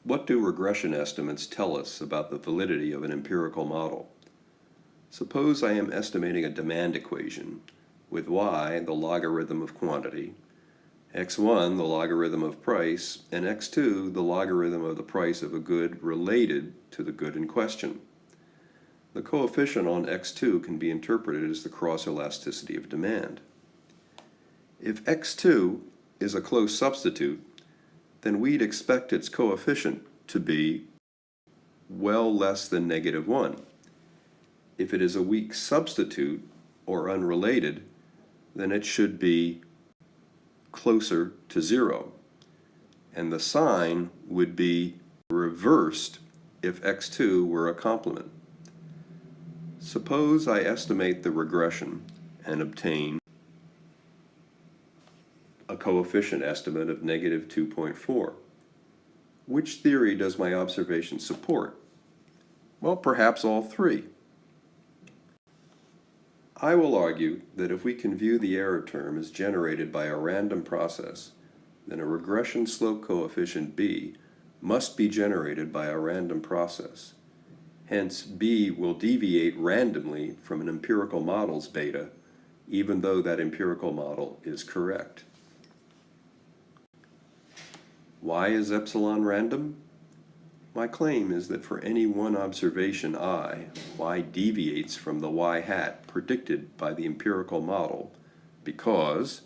What do regression estimates tell us about the validity of an empirical model? Suppose I am estimating a demand equation with y, the logarithm of quantity, x1, the logarithm of price, and x2, the logarithm of the price of a good related to the good in question. The coefficient on x2 can be interpreted as the cross-elasticity of demand. If x2 is a close substitute, then we'd expect its coefficient to be well less than -1. If it is a weak substitute or unrelated, then it should be closer to 0. And the sign would be reversed if x2 were a complement. Suppose I estimate the regression and obtain a coefficient estimate of -2.4. Which theory does my observation support? Well, perhaps all three. I will argue that if we can view the error term as generated by a random process, then a regression slope coefficient b must be generated by a random process. Hence, b will deviate randomly from an empirical model's beta, even though that empirical model is correct. Why is epsilon random? My claim is that for any one observation I, y deviates from the y hat predicted by the empirical model because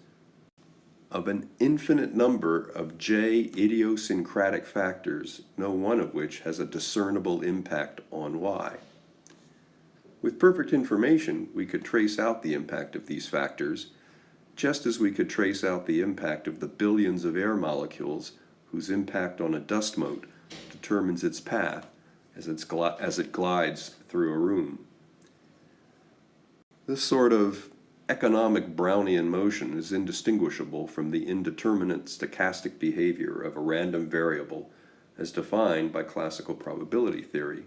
of an infinite number of j idiosyncratic factors, no one of which has a discernible impact on y. With perfect information, we could trace out the impact of these factors, just as we could trace out the impact of the billions of air molecules whose impact on a dust mote determines its path as it glides through a room. This sort of economic Brownian motion is indistinguishable from the indeterminate stochastic behavior of a random variable as defined by classical probability theory,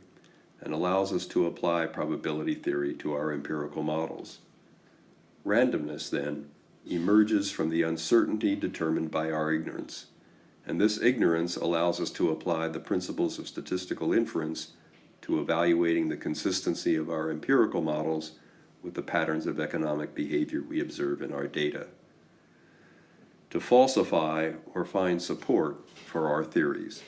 and allows us to apply probability theory to our empirical models. Randomness, then, emerges from the uncertainty determined by our ignorance, and this ignorance allows us to apply the principles of statistical inference to evaluating the consistency of our empirical models with the patterns of economic behavior we observe in our data, to falsify or find support for our theories.